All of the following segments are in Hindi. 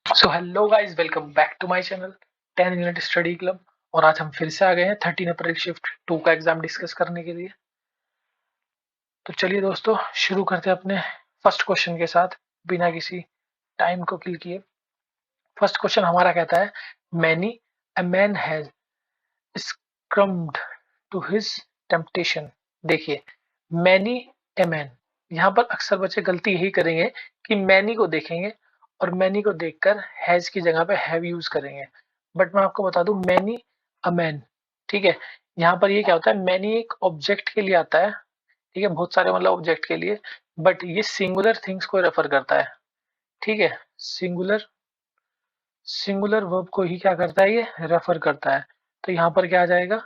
So hello guys, welcome back to my channel 10 minute study club. और आज हम फिर से आ गए हैं 13 अप्रैल शिफ्ट 2 का एग्जाम डिस्कस करने के लिए। तो चलिए दोस्तों, शुरू करते हैं अपने फर्स्ट क्वेश्चन के साथ बिना किसी टाइम को किल किए। फर्स्ट क्वेश्चन हमारा कहता है, many a man has succumbed to his temptation. देखिए, मैनी ए मैन, यहाँ पर अक्सर बच्चे गलती यही करेंगे कि मैनी को देखेंगे और मैनी को देखकर हैज की जगह पे हैव यूज करेंगे। बट मैं आपको बता दूं, मैनी अ मैन, ठीक है। यहाँ पर ये क्या होता है, मैनी एक ऑब्जेक्ट के लिए आता है, ठीक है, बहुत सारे मतलब ऑब्जेक्ट के लिए, बट ये सिंगुलर थिंग्स को रेफर करता है, ठीक है। सिंगुलर सिंगुलर वर्ब को ही क्या करता है, ये रेफर करता है। तो यहाँ पर क्या आ जाएगा,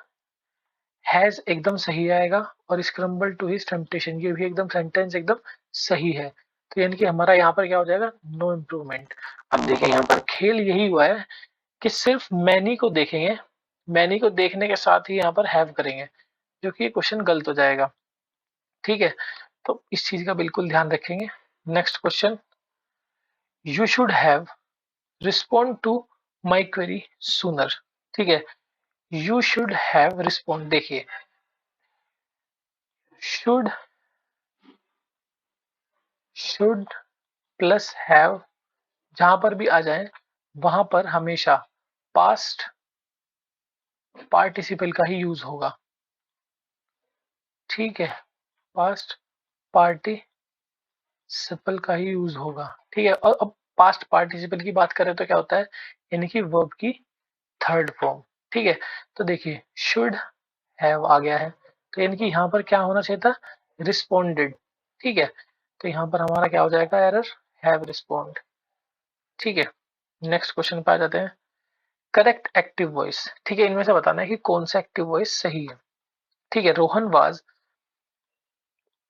हैज एकदम सही आएगा, और स्क्रम्बल टू हिज टेम्पटेशन ये भी एकदम सेंटेंस एकदम सही है। तो यानी कि हमारा यहाँ पर क्या हो जाएगा, नो इम्प्रूवमेंट। अब देखिए, यहाँ पर खेल यही हुआ है कि सिर्फ मैनी को देखेंगे, मैनी को देखने के साथ ही यहाँ पर हैव करेंगे, जो कि क्वेश्चन गलत हो जाएगा, ठीक है। तो इस चीज का बिल्कुल ध्यान रखेंगे। Next question, you should have respond to my query sooner, ठीक है। यू शुड हैव रिस्पॉन्ड, देखिए शुड शुड प्लस हैव जहां पर भी आ जाए, वहां पर हमेशा पास्ट पार्टिसिपल का ही यूज होगा, ठीक है। पास्ट पार्टिसिपल का ही यूज होगा, ठीक है। और अब पास्ट पार्टिसिपल की बात करें तो क्या होता है, यानी कि वर्ब की थर्ड फॉर्म, ठीक है। तो देखिए, शुड हैव आ गया है, तो यानी कि यहाँ पर क्या होना चाहिए था, रिस्पोंडेड, ठीक है। तो यहाँ पर हमारा क्या हो जाएगा, एरर, हैव रिस्पॉन्ड, ठीक है। नेक्स्ट क्वेश्चन पे आ जाते हैं, करेक्ट एक्टिव वॉइस, ठीक है। इनमें से बताना है कि कौन सा एक्टिव वॉइस सही है, ठीक है। Rohan was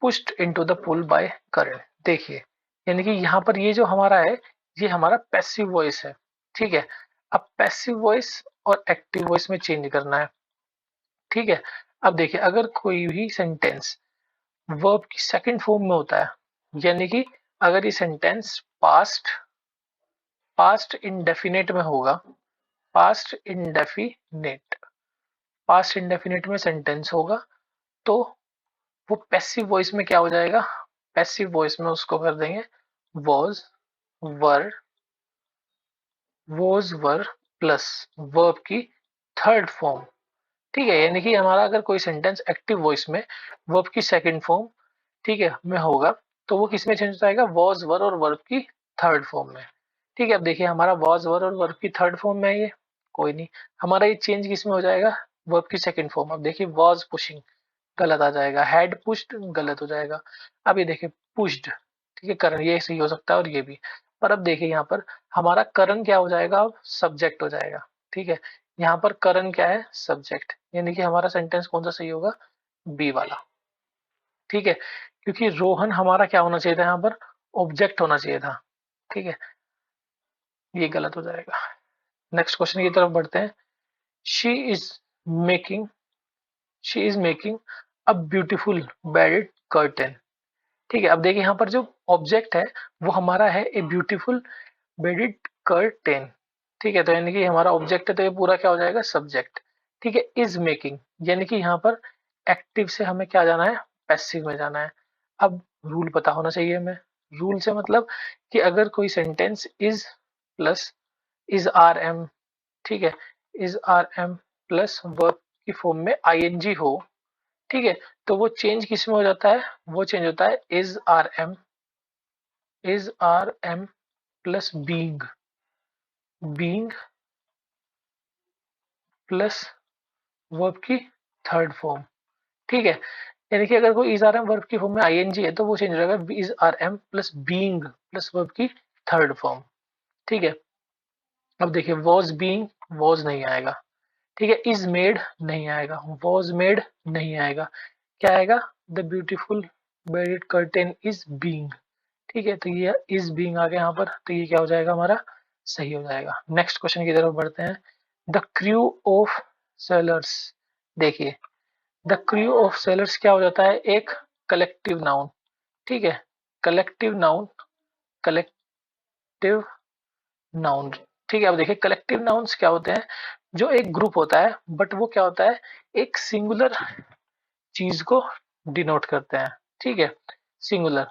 pushed into the pool by Karan, देखिए, यानी कि यहाँ पर ये जो हमारा है, ये हमारा पैसिव वॉइस है, ठीक है। अब पैसिव वॉइस और एक्टिव वॉइस में चेंज करना है, ठीक है। अब देखिए, अगर कोई भी सेंटेंस वर्ब की सेकंड फॉर्म में होता है, यानी कि अगर ये सेंटेंस पास्ट पास्ट इंडेफिनेट में होगा, पास्ट इंडेफिनेट पास्ट इंडेफिनेट में सेंटेंस होगा, तो वो पैसिव वॉइस में क्या हो जाएगा, पैसिव वॉइस में उसको कर देंगे was were was were plus verb की थर्ड फॉर्म, ठीक है। यानी कि हमारा अगर कोई सेंटेंस एक्टिव वॉइस में वर्ब की सेकंड फॉर्म, ठीक है, में होगा, तो वो किस में चेंज हो जाएगा, वॉज वर और वर्ब की थर्ड फॉर्म में, ठीक है। अब देखिए, हमारा वॉज वर और वर्ब की थर्ड फॉर्म में है ये, कोई नहीं, हमारा ये चेंज किस में हो जाएगा, वर्ब की सेकंड फॉर्म। अब देखिए, वॉज पुशिंग गलत आ जाएगा, हैड पुश्ड गलत हो जाएगा। अब ये देखिए, पुश्ड, ठीक है, करण ये सही हो सकता है और ये भी। पर अब देखिए, यहाँ पर हमारा करण क्या हो जाएगा, अब सब्जेक्ट हो जाएगा, ठीक है। यहाँ पर करण क्या है, सब्जेक्ट, यानी कि हमारा सेंटेंस कौन सा सही होगा, बी वाला, ठीक है। क्योंकि रोहन हमारा क्या होना चाहिए था, यहाँ पर ऑब्जेक्ट होना चाहिए था, ठीक है, ये गलत हो जाएगा। नेक्स्ट क्वेश्चन की तरफ बढ़ते हैं, she is making she is making a beautiful bedded curtain, ठीक है। अब देखिए, यहाँ पर जो ऑब्जेक्ट है वो हमारा है ए ब्यूटीफुल बेडेड कर्टेन, ठीक है। तो यानी कि हमारा ऑब्जेक्ट है, तो ये पूरा क्या हो जाएगा, सब्जेक्ट, ठीक है। इज मेकिंग, यानी कि यहाँ पर एक्टिव से हमें क्या जाना है, पैसिव में जाना है। अब रूल पता होना चाहिए हमें, रूल से मतलब कि अगर कोई sentence is plus is are am, ठीक है, is are am plus verb की फॉर्म में आईएनजी हो, ठीक है, तो वो चेंज किस में हो जाता है, वो चेंज होता है is are am plus being being plus verb की थर्ड फॉर्म, ठीक है। यानी कि अगर कोई इज आर एम वर्ब की फॉर्म में आईएनजी है, तो वो चेंज हो जाएगा is are am plus being plus verb की थर्ड फॉर्म, ठीक है। अब देखिए, वॉज बीइंग, वॉज नहीं आएगा, ठीक है। इज मेड नहीं आएगा, वॉज मेड नहीं आएगा, क्या आएगा, the beautiful bedded curtain is being, ठीक है। तो ये इज बीइंग आ गया यहाँ पर, तो ये क्या हो जाएगा, हमारा सही हो जाएगा। नेक्स्ट क्वेश्चन की तरफ बढ़ते हैं, द क्रू ऑफ सेलर्स, देखिए, द क्रू ऑफ सेलर्स क्या हो जाता है, एक कलेक्टिव नाउन, ठीक है। Collective noun collective noun. ठीक है, अब देखिए कलेक्टिव नाउन्स क्या होते हैं, जो एक ग्रुप होता है बट वो क्या होता है, एक सिंगुलर चीज को डिनोट करते हैं। ठीक है, सिंगुलर,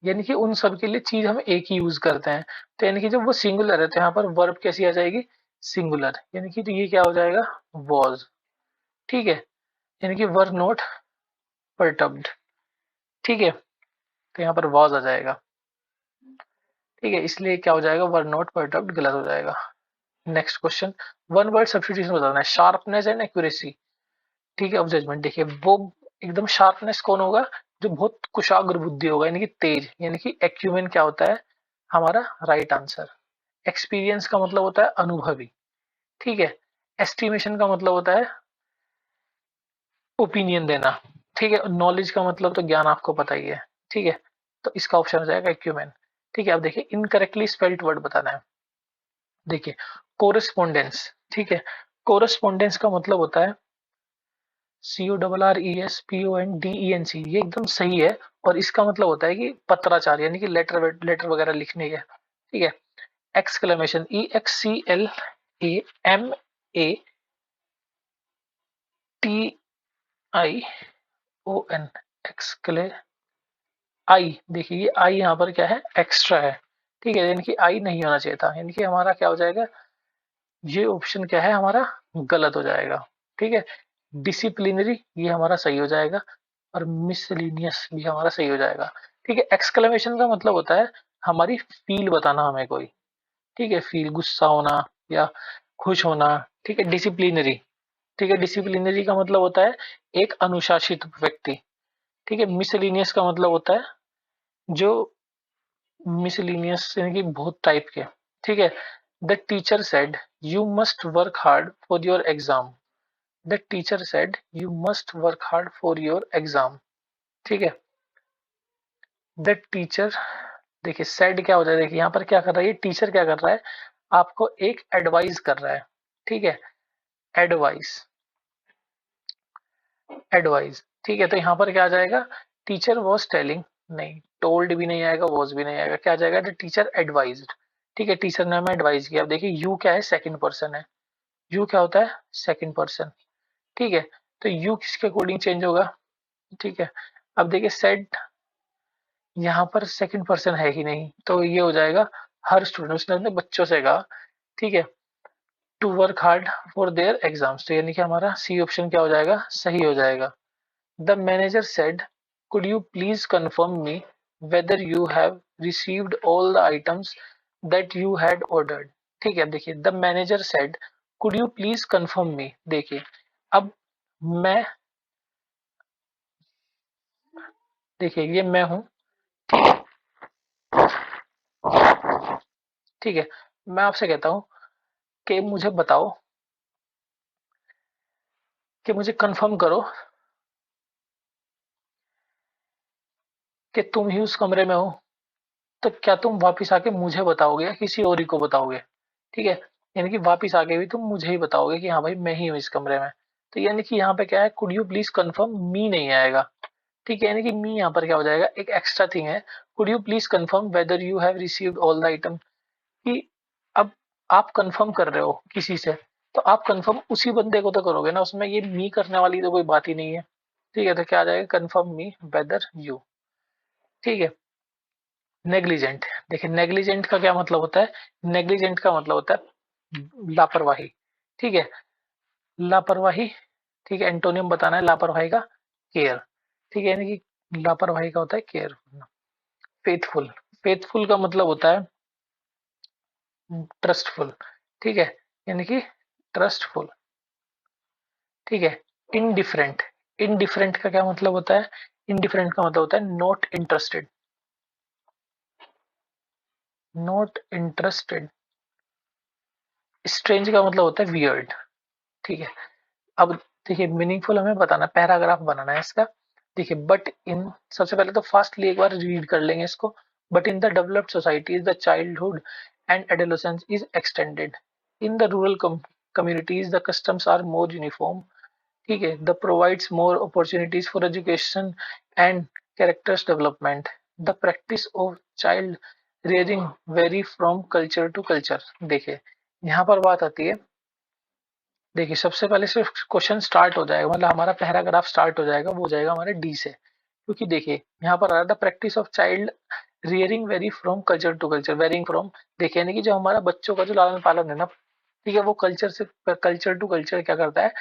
यानी कि उन सब के लिए चीज हम एक ही यूज करते हैं। तो यानी कि जब वो सिंगुलर है तो यहाँ पर वर्ब कैसी आ जाएगी, सिंगुलर, यानी कि तो ये क्या हो जाएगा, वॉज। ठीक है, यानी कि वर नॉट परटब्ड। ठीक है, तो यहाँ पर वॉज आ जाएगा। ठीक है, इसलिए क्या हो जाएगा, वर नॉट परटब्ड गलत हो जाएगा। Next question, one word substitution बताना है, शार्पनेस एंड एक्यूरेसी। ठीक है, अब जजमेंट देखिए, वो एकदम शार्पनेस कौन होगा, जो बहुत कुशाग्र बुद्धि होगा, यानी कि तेज, यानी कि एक्यूमेन क्या होता है, हमारा राइट आंसर। एक्सपीरियंस का मतलब होता है अनुभवी। ठीक है, एस्टिमेशन का मतलब होता है ओपिनियन देना। ठीक है, नॉलेज का मतलब तो ज्ञान, आपको पता ही है। ठीक है, तो इसका ऑप्शन हो जाएगा एक्यूमेन। ठीक है, अब देखिए इनकरेक्टली स्पेल्ड वर्ड बताना है। देखिए कोरेस्पोंडेंस। ठीक है, कोरेस्पोंडेंस का मतलब होता है CORRESPONDENC, ये एकदम सही है। और इसका मतलब होता है कि पत्राचार, यानी कि लेटर लेटर वगैरह लिखने के। ठीक है, एक्सक्लेमेशन, EXCLAMATION, एक्सक्ले, आई, देखिए ये आई यहाँ पर क्या है, एक्स्ट्रा है। ठीक है, यानी कि आई नहीं होना चाहिए था, यानी कि हमारा क्या हो जाएगा, ये ऑप्शन क्या है हमारा, गलत हो जाएगा। ठीक है, डिसिप्लिनरी ये हमारा सही हो जाएगा, और मिसलिनियस भी हमारा सही हो जाएगा। ठीक है, एक्सक्लेमेशन का मतलब होता है हमारी फील बताना हमें कोई। ठीक है, फील, गुस्सा होना या खुश होना। ठीक है, डिसिप्लिनरी। ठीक है, डिसिप्लिनरी का मतलब होता है एक अनुशासित व्यक्ति। ठीक है, मिसलिनियस का मतलब होता है जो मिसलिनियस, यानी कि बहुत टाइप के। ठीक है, the teacher said you must work hard for your exam. The teacher said you must work hard for your exam. ठीक है, द टीचर, देखिए सेड क्या होता है, देखिए यहाँ पर क्या कर रहा है, ये टीचर क्या कर रहा है, आपको एक एडवाइस कर रहा है। ठीक है, एडवाइस, एडवाइस। ठीक है, तो यहाँ पर क्या आ जाएगा, टीचर वॉज टेलिंग, नहीं, टोल्ड भी नहीं आएगा, वॉज भी नहीं आएगा, क्या आ जाएगा, द टीचर एडवाइज्ड। ठीक है, टीचर ने हमें एडवाइस किया। अब देखिए यू क्या है, सेकंड पर्सन है, यू क्या होता है, सेकंड पर्सन। ठीक है, तो यू किसके अकॉर्डिंग चेंज होगा। ठीक है, अब देखिए सेड, यहाँ पर सेकंड पर्सन है ही नहीं, तो ये हो जाएगा हर स्टूडेंट, उसने अपने बच्चों से कहा। ठीक है, to work hard for their exams, तो यानी कि हमारा सी ऑप्शन क्या हो जाएगा, सही हो जाएगा। The manager said could you please confirm me whether you have received all the items that you had ordered। ठीक है, अब देखिए the manager said could you please confirm me। देखिए अब मैं, देखिए ये मैं हूं। ठीक है, मैं आपसे कहता हूं कि मुझे बताओ, कि मुझे कंफर्म करो कि तुम ही उस कमरे में हो। तो क्या तुम वापिस आके मुझे बताओगे या किसी और ही को बताओगे। ठीक है, यानी कि वापिस आके भी तुम मुझे ही बताओगे कि हाँ भाई मैं ही हूँ इस कमरे में। तो यानी कि यहाँ पे क्या है, कुड यू प्लीज कंफर्म, मी नहीं आएगा। ठीक है, यानी कि मी यहाँ पर क्या हो जाएगा, एक एक्स्ट्रा थिंग है। Could you please confirm whether you have received all the item, कि अब आप कंफर्म कर रहे हो किसी से, तो आप कंफर्म उसी बंदे को तो करोगे ना, उसमें ये मी करने वाली तो कोई बात ही नहीं है। ठीक है, तो क्या आ जाएगा, कंफर्म मी वेदर यू। ठीक है, नेग्लिजेंट, देखिए नेग्लिजेंट का क्या मतलब होता है, नेग्लिजेंट का मतलब होता है लापरवाही। ठीक है, लापरवाही। ठीक है, एंटोनियम बताना है लापरवाही का, केयर। ठीक है, यानी कि लापरवाही का होता है केयर। फेथफुल, फेथफुल का मतलब होता है ट्रस्टफुल। ठीक है, यानी कि ट्रस्टफुल। ठीक है, इनडिफरेंट, इनडिफरेंट का क्या मतलब होता है, इनडिफरेंट का मतलब होता है not interested, not interested. Strange का मतलब होता है वियर्ड। ठीक है, अब देखिए मीनिंगफुल हमें बताना, पैराग्राफ बनाना है इसका। देखिए बट इन, सबसे पहले तो फास्टली एक बार रीड कर लेंगे इसको। But in the developed societies the childhood and adolescence is extended, in the rural communities the customs are more uniform। ठीक है, the provides more opportunities for education and characters development। The practice of child rearing vary from culture to culture. देखिए यहाँ पर बात आती है, देखिए सबसे पहले सिर्फ क्वेश्चन स्टार्ट हो जाएगा, मतलब हमारा पैराग्राफ स्टार्ट हो जाएगा, वो हो जाएगा हमारे डी से। क्योंकि देखिए यहाँ पर आ रहा था practice of child rearing vary from culture to culture, varying from, देखिए यानी कि जो हमारा बच्चों का जो लालन पालन है ना, ठीक है, वो कल्चर से कल्चर टू कल्चर क्या करता है,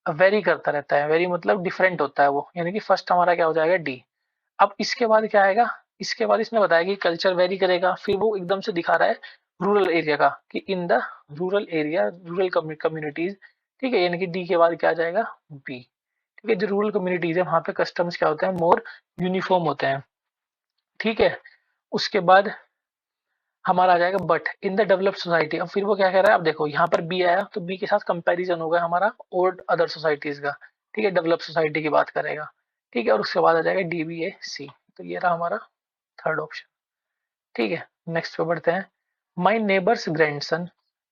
वेरी करता रहता है। वेरी मतलब डिफरेंट होता है वो, यानी कि फर्स्ट हमारा क्या हो जाएगा डी। अब इसके बाद क्या आएगा, इसके बाद इसने बताया कि कल्चर वेरी करेगा, फिर वो एकदम से दिखा रहा है रूरल एरिया का, कि in the rural area rural communities, ठीक है, यानी कि डी के बाद क्या आ जाएगा बी। ठीक है, जो रूरल कम्युनिटीज है वहां पे कस्टम्स क्या होते हैं, मोर यूनिफॉर्म होते हैं। ठीक है, उसके बाद हमारा आ जाएगा but in the developed society. अब फिर वो क्या कह रहा है, अब देखो यहाँ पर बी आया तो बी के साथ कंपैरिजन होगा हमारा और अदर सोसाइटीज का, ठीक है, डेवलप सोसाइटी की बात करेगा। ठीक है, और उसके बाद आ जाएगा डी बी ए सी। तो ये रहा हमारा थर्ड ऑप्शन। ठीक है, नेक्स्ट पे बढ़ते हैं। माई neighbours grandson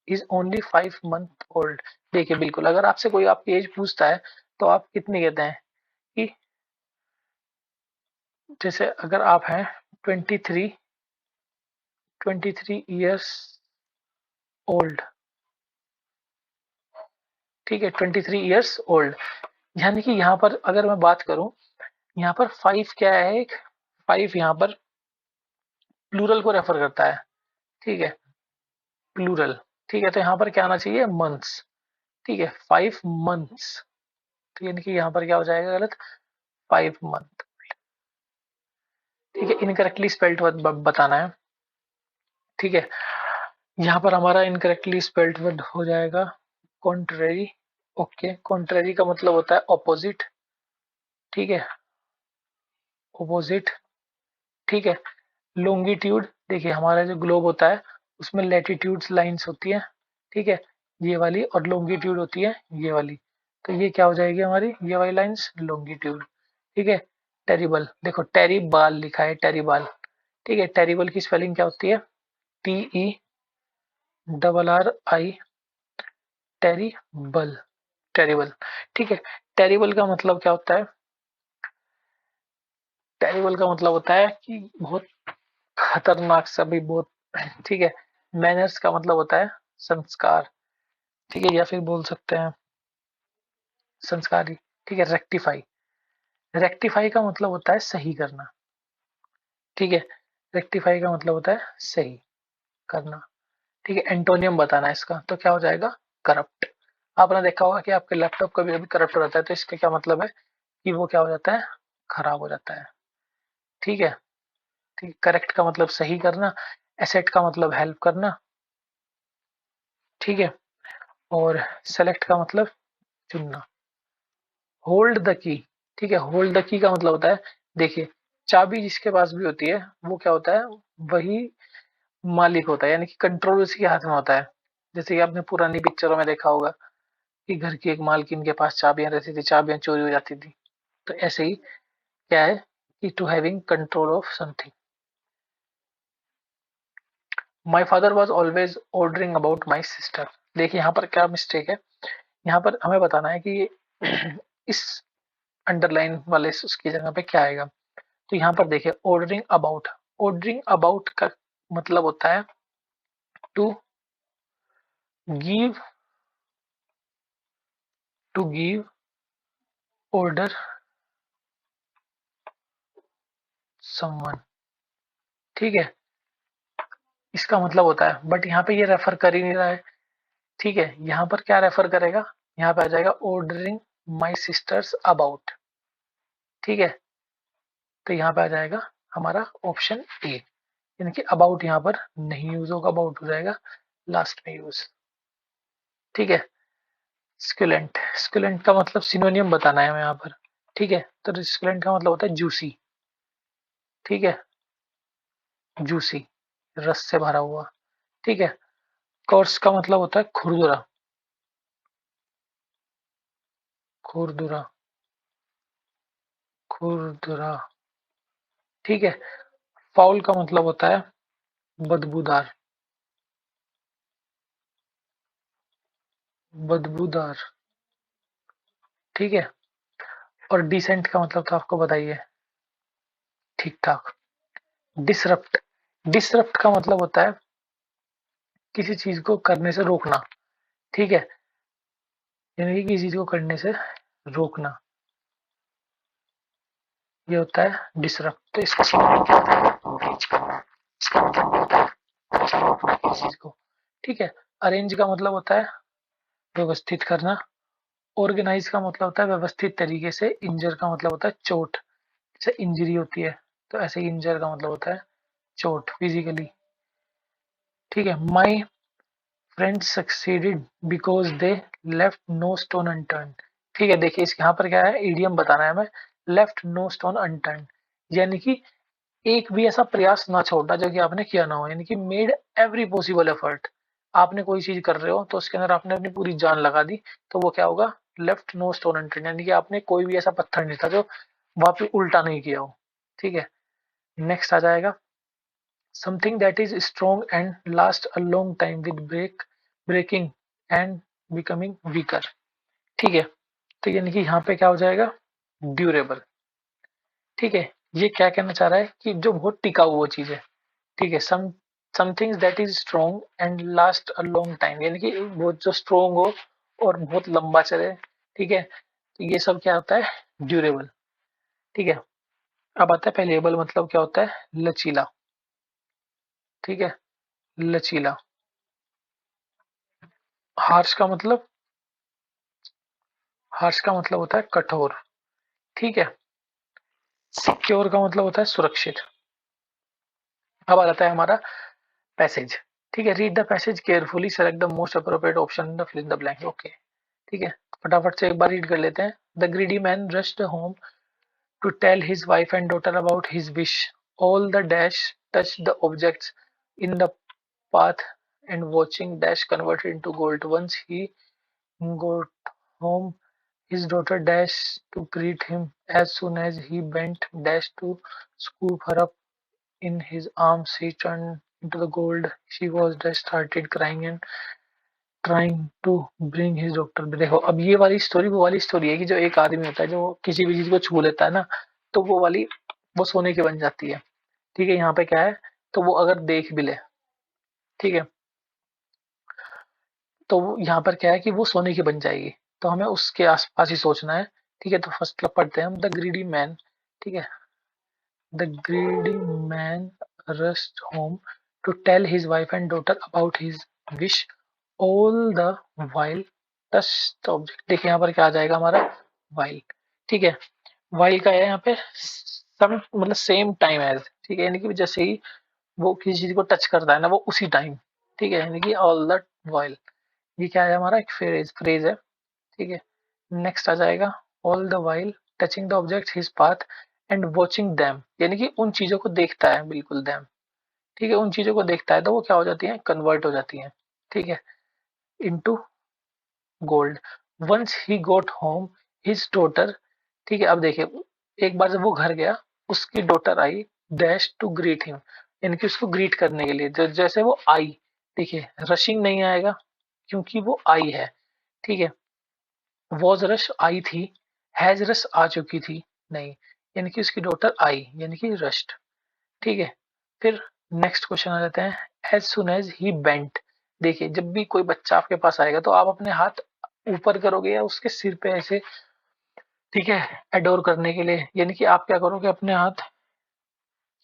is only 5 month old. देखिए बिल्कुल, अगर आपसे कोई आपकी एज पूछता है तो आप कितनी कहते हैं, कि जैसे अगर आप हैं 23 ईयर्स ओल्ड, ठीक है, 23 ईयर्स ओल्ड, यानी कि यहाँ पर अगर मैं बात करूं, यहाँ पर 5 क्या है, 5 यहाँ पर प्लूरल को रेफर करता है। ठीक है, प्लूरल। ठीक है, तो यहाँ पर क्या आना चाहिए, मंथ्स। ठीक है, 5 मंथ्स, तो यानी कि यहाँ पर क्या हो जाएगा गलत, 5 मंथ। ठीक है, इनकरेक्टली स्पेल्ड बताना है। ठीक है, यहाँ पर हमारा इनकरेक्टली स्पेल्ड वर्ड हो जाएगा कॉन्ट्रेरी। ओके, कॉन्ट्रेरी का मतलब होता है ऑपोजिट। ठीक है, ऑपोजिट। ठीक है, लॉन्गिट्यूड, देखिए हमारा जो ग्लोब होता है उसमें लैटिट्यूड्स लाइंस होती है। ठीक है, ये वाली, और लॉन्गिट्यूड होती है ये वाली, तो ये क्या हो जाएगी हमारी, ये वाली लाइंस लॉन्गिट्यूड। ठीक है, टेरिबल, देखो टेरिबाल लिखा है, टेरिबाल। ठीक है, टेरिबल की स्पेलिंग क्या होती है, TERRI, टेरिबल, टेरिबल। ठीक है, टेरिबल का मतलब क्या होता है, टेरिबल का मतलब होता है कि बहुत खतरनाक सा भी बहुत। ठीक है, मैनर्स का मतलब होता है संस्कार। ठीक है, या फिर बोल सकते हैं संस्कारी। ठीक है, रेक्टिफाई, रेक्टिफाई का मतलब होता है सही करना। ठीक है, रेक्टिफाई का मतलब होता है सही करना। ठीक है, एंटोनियम बताना है इसका, तो क्या हो जाएगा, करप्ट। आपने देखा होगा कि आपके लैपटॉप कभी कभी करप्ट हो जाता है, तो इसका क्या मतलब है, कि वो क्या हो जाता है, खराब हो जाता है। ठीक है, ठीक, करेक्ट का मतलब सही करना, एसेट का मतलब हेल्प करना। ठीक है, और सेलेक्ट का मतलब चुनना। होल्ड द की, ठीक है, होल्ड द की का मतलब होता है, देखिए चाबी जिसके पास भी होती है वो क्या होता है, वही मालिक होता है, यानी कि कंट्रोल उसी के हाथ में होता है। जैसे कि आपने पुरानी पिक्चरों में देखा होगा कि घर की एक मालकिन के पास चाबियां रहती थी, चाबियां चोरी हो जाती थी। तो ऐसे ही क्या है, कि to having control of something. My father was always ordering about my sister. देखिए यहाँ पर क्या मिस्टेक है, यहाँ पर हमें बताना है कि इस अंडरलाइन वाले उसकी जगह पे क्या आएगा। तो यहाँ पर देखिए ऑर्डरिंग अबाउट, ऑर्डरिंग अबाउट का मतलब होता है to give, to give order someone. ठीक है, इसका मतलब होता है, बट यहाँ पे ये रेफर कर ही नहीं रहा है। ठीक है, यहाँ पर क्या रेफर करेगा, यहाँ पे आ जाएगा ऑर्डरिंग माई सिस्टर्स अबाउट। ठीक है, तो यहाँ पे आ जाएगा हमारा ऑप्शन ए, यानी कि अबाउट यहाँ पर नहीं यूज होगा, अबाउट हो जाएगा लास्ट में यूज। ठीक है, स्क्यूलेंट, स्क्यूलेंट का मतलब सिनोनियम बताना है हमें यहाँ पर। ठीक है, तो स्क्यूलेंट का मतलब होता है जूसी। ठीक है, जूसी, रस से भरा हुआ। ठीक है, कोर्स का मतलब होता है खुरदुरा, खुरदुरा, खुरदुरा। ठीक है, फाउल का मतलब होता है बदबूदार, बदबूदार। ठीक है, और डिसेंट का मतलब तो आपको बताइए, ठीक ठाक। डिसरप्ट, डिसरप्ट का मतलब होता है किसी चीज को करने से रोकना, ठीक है, यानी कि किसी चीज को करने से रोकना, ये होता है डिसरप्ट। तो इसका सिनोनिम क्या होता है? ब्रीच करना। इसका मतलब क्या होता है? रोकना किसी चीज को, ठीक है। अरेंज का मतलब होता है व्यवस्थित करना। ऑर्गेनाइज का मतलब होता है व्यवस्थित तरीके से। इंजर का मतलब होता है चोट, जैसे इंजरी होती है तो ऐसे ही इंजर का मतलब होता है चोट फिजिकली, ठीक है। My friend succeeded because they left no stone unturned, ठीक है। देखिए इस यहाँ पर क्या है, इडियम बताना है हमें। लेफ्ट नो स्टोन अनटर्न यानी कि एक भी ऐसा प्रयास ना छोड़ना जो कि आपने किया ना हो, यानी कि मेड एवरी पॉसिबल एफर्ट। आपने कोई चीज कर रहे हो तो उसके अंदर आपने अपनी पूरी जान लगा दी, तो वो क्या होगा? लेफ्ट नो स्टोन अनटर्न, यानी कि आपने कोई भी ऐसा पत्थर नहीं था जो वहां पे उल्टा नहीं किया हो, ठीक है। नेक्स्ट आ जाएगा something that is strong and last a long time with breaking and becoming weaker, ठीक है। तो यानी कि यहाँ पे क्या हो जाएगा? ड्यूरेबल, ठीक है। ये क्या कहना चाह रहा है कि जो बहुत टिकाऊ वो चीज है, ठीक है। Something that is strong and last a long time, यानी कि बहुत जो स्ट्रॉन्ग हो और बहुत लंबा चले, ठीक है। तो ये सब क्या होता है? ड्यूरेबल, ठीक है। अब आता है पेलेबल, मतलब क्या होता है? लचीला, ठीक है, लचीला। हार्श का मतलब, हार्श का मतलब होता है कठोर, ठीक है। सिक्योर का मतलब होता है सुरक्षित। अब आ जाता है हमारा पैसेज, ठीक है। Read the passage carefully, select the most appropriate option, fill in the blank, okay, ठीक है। फटाफट से एक बार रीड कर लेते हैं। The greedy man rushed home to tell his wife and daughter about his wish. All the dash touched the objects in the path and watching dash converted into gold. Once he got home, his daughter dash to greet him. As soon as he bent dash to scoop her up in his arms, he turned into the gold. She was dash started crying and trying to bring his doctor. देखो अब ये वाली स्टोरी वो वाली स्टोरी है कि जो एक आदमी होता है जो किसी भी चीज को छू लेता है ना, तो वो वाली वो सोने की बन जाती है, ठीक है। यहाँ पे क्या है, तो वो अगर देख भी ले, ठीक है, तो यहाँ पर क्या है कि वो सोने की बन जाएगी, तो हमें उसके आसपास ही सोचना है, ठीक है। तो फर्स्ट पढ़ते हैं हम, द ग्रीडी मैन, ठीक है। The greedy man rushed home to tell his wife and daughter about his wish all the while touched the object। देखिए यहाँ पर क्या आ जाएगा हमारा? while, ठीक है। while का है यहाँ पे सम मतलब सेम टाइम एज, ठीक है, यानी कि जैसे ही वो किसी चीज को टच करता है ना वो उसी टाइम, ठीक है, यानी कि ऑल द while। ये क्या है? हमारा एक फ्रेज है, ठीक है। नेक्स्ट आ जाएगा all the while touching the object his path and watching them, यानी कि उन चीजों को देखता है, बिल्कुल देम, ठीक है। उन चीजों को देखता है तो वो क्या हो जाती है? कन्वर्ट हो जाती है, ठीक है, into gold. Once he got home his daughter, ठीक है। अब देखिए एक बार जब वो घर गया, उसकी डॉटर आई डैश टू ग्रीट हिम, यानी कि उसको ग्रीट करने के लिए। जैसे वो आई, देखिए रशिंग नहीं आएगा क्योंकि वो आई है, ठीक है। वॉज रश आई थी, हैज रश आ चुकी थी, नहीं, यानी कि उसकी डॉटर आई यानी कि रश्ड, ठीक है। फिर नेक्स्ट क्वेश्चन आ जाते हैं, as soon as he bent. देखिए जब भी कोई बच्चा आपके पास आएगा तो आप अपने हाथ ऊपर करोगे या उसके सिर पे ऐसे, ठीक है, एडोर करने के लिए, यानी कि आप क्या करोगे अपने हाथ,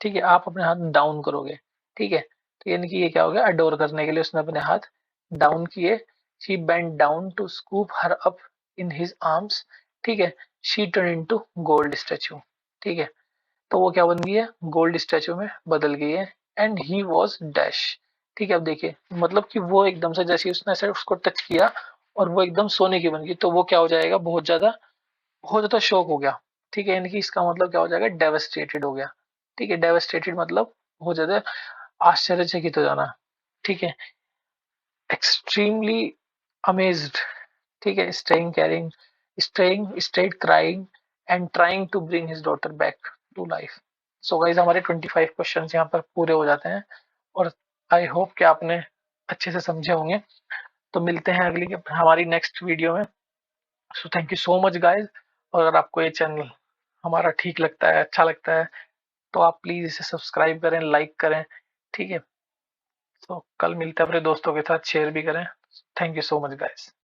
ठीक है, आप अपने हाथ डाउन करोगे, ठीक है। तो यानी कि ये क्या हो गया? अडोर करने के लिए उसने अपने हाथ डाउन किए। She bent down to scoop her up in his arms, ठीक है। She turn into gold statue, ठीक है। तो वो क्या बन गई है? गोल्ड स्टैचू में बदल गई है। एंड ही वॉज डैश, ठीक है। अब देखिए मतलब कि वो एकदम से जैसे उसने ऐसे उसको टच किया और वो एकदम सोने की बन गई, तो वो क्या हो जाएगा? बहुत ज्यादा शॉक हो गया, ठीक है। यानी कि इसका मतलब क्या हो जाएगा? डेवस्टेटेड हो गया, ठीक है। डेवस्टेटेड मतलब बहुत ज्यादा आश्चर्यचकित हो जाना, ठीक है। एक्सट्रीमली अमेज्ड, ठीक है। Staying crying and trying to bring his daughter back to life. So guys हमारे 25 क्वेश्चंस यहाँ पर पूरे हो जाते हैं और आई होप कि आपने अच्छे से समझे होंगे। तो मिलते हैं अगली हमारी नेक्स्ट वीडियो में। So thank you so much guys. और अगर आपको ये चैनल हमारा ठीक लगता है, अच्छा लगता है, तो आप प्लीज इसे सब्सक्राइब करें, लाइक करें, ठीक है। तो कल मिलते हैं, अपने दोस्तों के साथ शेयर भी करें। Thank you so much guys.